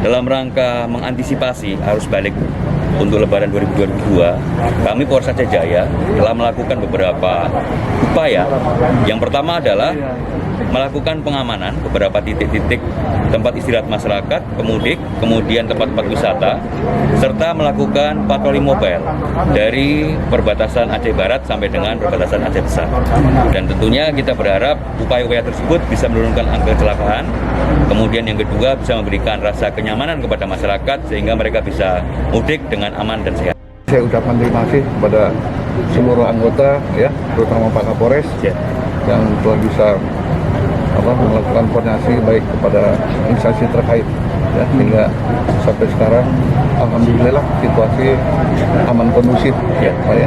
dalam rangka mengantisipasi arus balik untuk Lebaran 2022, kami Polres Aceh Jaya telah melakukan beberapa upaya. Yang pertama adalah melakukan pengamanan beberapa titik-titik tempat istirahat masyarakat, pemudik, kemudian tempat-tempat wisata, serta melakukan patroli mobile dari perbatasan Aceh Barat sampai dengan perbatasan Aceh Besar. Dan tentunya kita berharap upaya-upaya tersebut bisa menurunkan angka kecelakaan, kemudian yang kedua bisa memberikan rasa kenyamanan kepada masyarakat sehingga mereka bisa mudik dengan aman dan sehat. Saya ucapkan terima kasih kepada seluruh anggota, ya, terutama Pak Kapolres yang telah bisa melakukan koordinasi baik kepada instansi terkait, ya, hingga sampai sekarang alhamdulillah situasi aman kondusif, ya, Pak, ya.